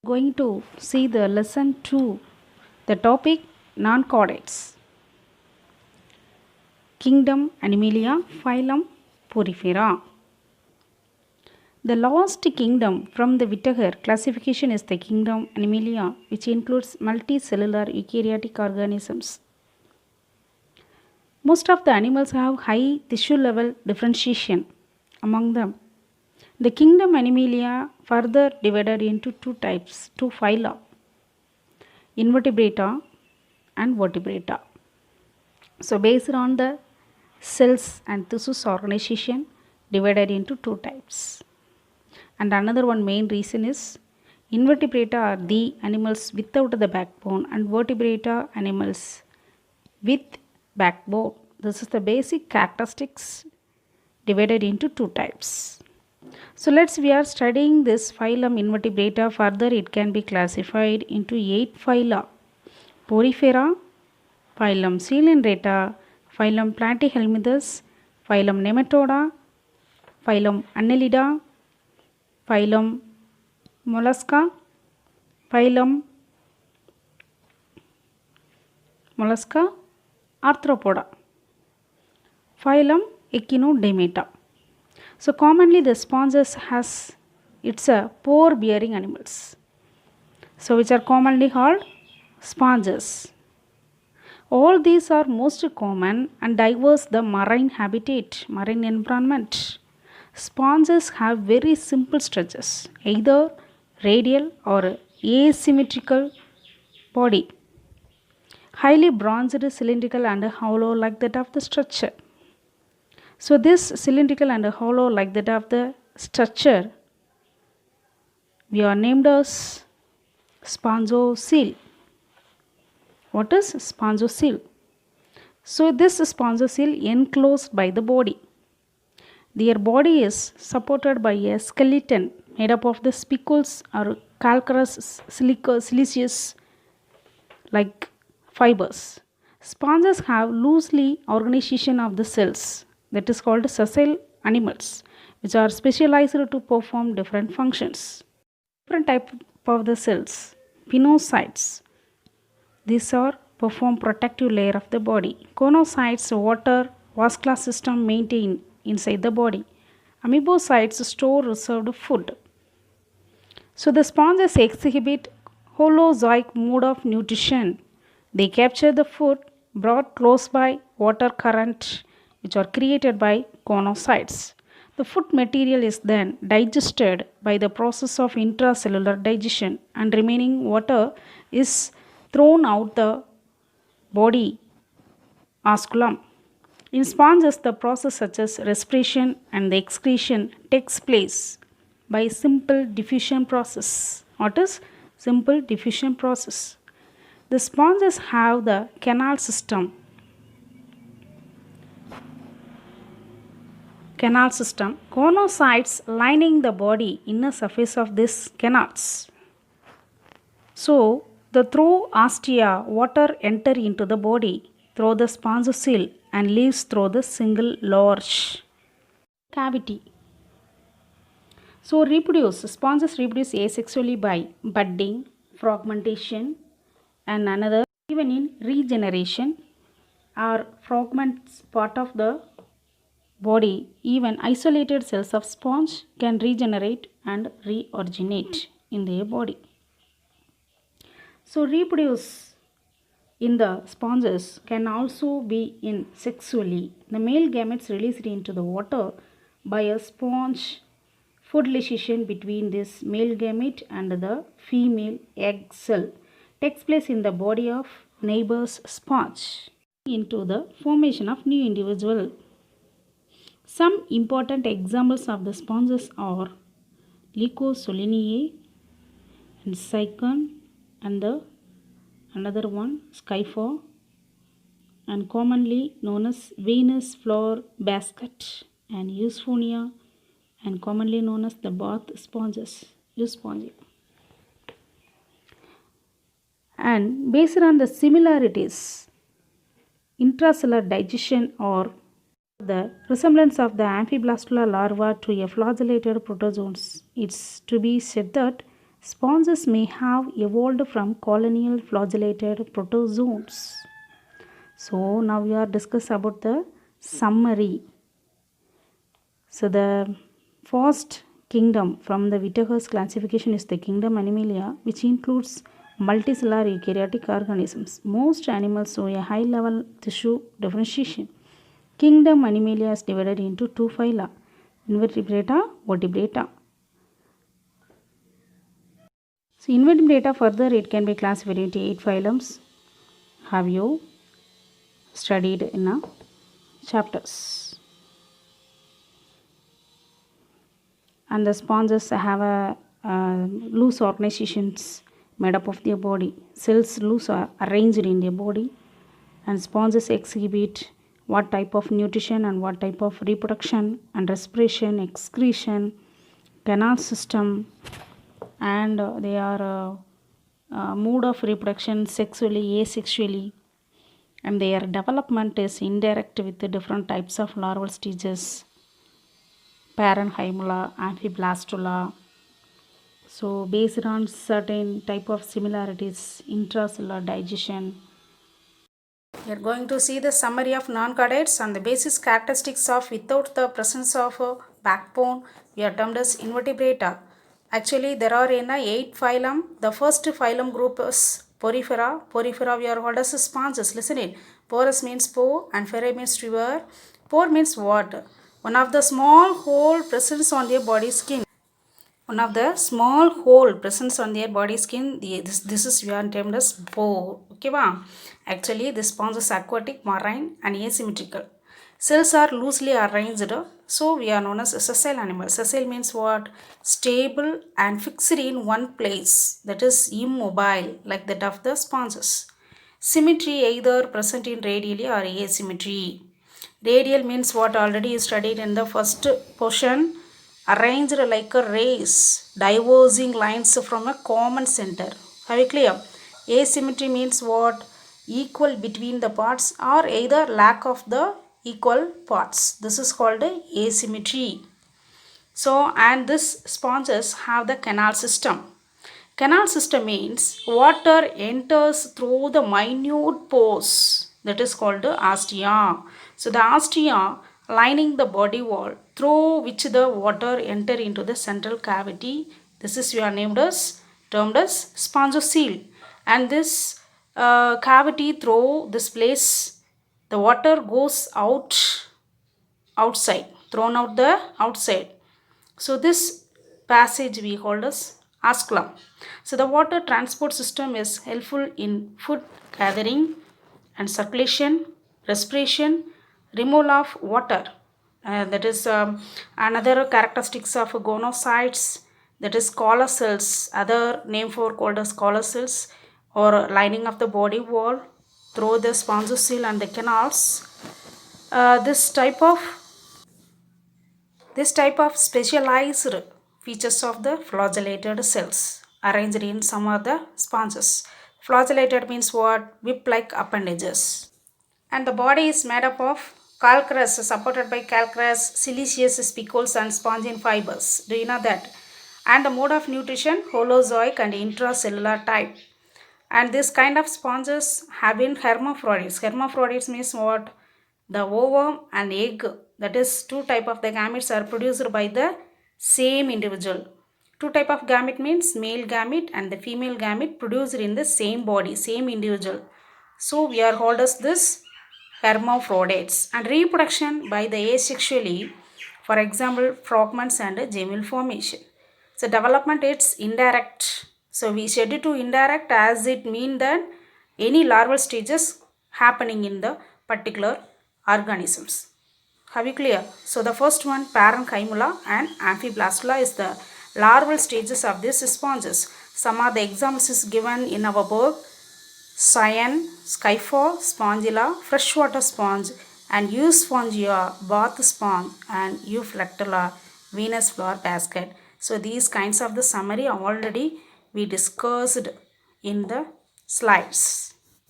Going to see the lesson 2, the topic non-chordates. Kingdom Animalia, phylum Porifera. The last kingdom from the Whittaker classification is the kingdom Animalia, which includes multicellular eukaryotic organisms. Most of the animals have high tissue level differentiation among them. The kingdom Animalia further divided into two types, two phyla, Invertebrata and Vertebrata. So based on the cells and tissues organization divided into two types. And another one main reason is Invertebrata are the animals without the backbone and Vertebrata animals with backbone. This is the basic characteristics divided into two types. So we are studying this phylum Invertebrata. Further it can be classified into 8 phyla: Porifera, phylum Coelenterata, phylum Platyhelminthes, phylum Nematoda, phylum Annelida, phylum Mollusca, phylum Arthropoda, phylum Echinodermata. So commonly the sponges it's a pore bearing animals. So which are commonly called sponges. All these are most common and diverse the marine habitat, marine environment. Sponges have very simple structures, either radial or asymmetrical body, highly branched, cylindrical and hollow like that of the structure. So this cylindrical and hollow like that of the structure we are named as spongocoel. What is spongocoel? So this spongocoel enclosed by the body. Their body is supported by a skeleton made up of the spicules or calcareous siliceous like fibers. Sponges have loosely organization of the cells, that is called sessile animals, which are specialized to perform different functions. Different type of the cells, pinocytes. These are perform protective layer of the body. Conocytes, water vascular system maintained inside the body. Amoebocytes store reserved food. So the sponges exhibit holozoic mode of nutrition. They capture the food brought close by water current which are created by conocytes. The food material is then digested by the process of intracellular digestion and remaining water is thrown out the body osculum. In sponges, the process such as respiration and the excretion takes place by simple diffusion process. What is simple diffusion process? The sponges have the canal system. Conocytes lining the body inner surface of these canals. So the through ostia water enter into the body through the spongocoel and leaves through the single large cavity. So sponges reproduce asexually by budding, fragmentation and another even in regeneration or fragments part of the body. Even isolated cells of sponge can regenerate and reoriginate in their body. So reproduce in the sponges can also be in sexually. The male gametes released into the water by a sponge fertilization between this male gamete and the female egg cell takes place in the body of neighbor's sponge into the formation of new individual. Some important examples of the sponges are Lycosolinae and Cycon and the another one Scypha and commonly known as Venus flower basket and Euphonia and commonly known as the bath sponges, Euspongia. And based on the similarities, intracellular digestion or the resemblance of the amphiblastula larva to a flagellated protozoans, it's to be said that Sponges may have evolved from colonial flagellated protozoans. So now we are discuss about the summary. So the first kingdom from the Whittaker's classification is the kingdom Animalia, which includes multicellular eukaryotic organisms. Most animals show a high level tissue differentiation. Kingdom Animalia is divided into two phyla, Invertebrata, Vertebrata. So Invertebrata further it can be classified into 8 phylums. Have you studied in a chapters? And the sponges have a loose organizations made up of their body. Cells loose are arranged in their body, and sponges exhibit what type of nutrition and what type of reproduction and respiration, excretion, canal system, and they are mode of reproduction sexually, asexually, and their development is indirect with the different types of larval stages, parenchyma, amphiblastula. So based on certain type of similarities, intracellular digestion. We are going to see the summary of non-chordates and the basic characteristics of without the presence of a backbone. We are termed as invertebrata. Actually, there are in 8 phylum. The first phylum group is Porifera. Porifera we are called as sponges. Listen in. Porous means pore and ferae means river. Pore means water. One of the small hole presents on their body skin. One of the small hole presents on their body skin. This is we are termed as pore. Okay, wow. Actually, this sponge is aquatic, marine, and asymmetrical. Cells are loosely arranged, so we are known as sessile animals. Sessile means what? Stable and fixed in one place, that is immobile, like that of the sponges. Symmetry either present in radially or asymmetry. Radial means what already studied in the first portion, arranged like a race, diverging lines from a common center. Have you clear? Asymmetry means what? Equal between the parts or either lack of the equal parts. This is called asymmetry. So, and this sponges have the canal system. Canal system means water enters through the minute pores, that is called ostia. So the ostia lining the body wall through which the water enter into the central cavity. This is we are named as termed as spongocoel. And this cavity through this place the water goes outside, thrown out the outside. So this passage we called as osculum. So the water transport system is helpful in food gathering and circulation, respiration, removal of water. That is another characteristics of gonocytes, that is collar cells, other name for called as collar cells, or lining of the body wall through the spongocoel and the canals. This type of specialized features of the flagellated cells arranged in some of the sponges. Flagellated means what? Whip-like appendages. And the body is made up of calcareous, supported by calcareous, siliceous spicules and spongin fibers. Do you know that? And the mode of nutrition, holozoic and intracellular type. And this kind of sponges have been hermaphrodites. Hermaphrodites means what? The ovum and egg, that is two type of the gametes are produced by the same individual. Two type of gamete means male gamete and the female gamete produced in the same body, same individual. So we are called as this hermaphrodites. And reproduction by the asexually, for example fragments and gemel formation. So development it's indirect. So we said it to indirect as it mean that any larval stages happening in the particular organisms. Have you clear? So the first one, parenchyma and amphiblastula, is the larval stages of these sponges. Some of the examples is given in our book: cyan, skyphor, spongilla, freshwater sponge, and euspongia, bath sponge, and euplectula, Venus flower basket. So these kinds of the summary already we discussed in the slides.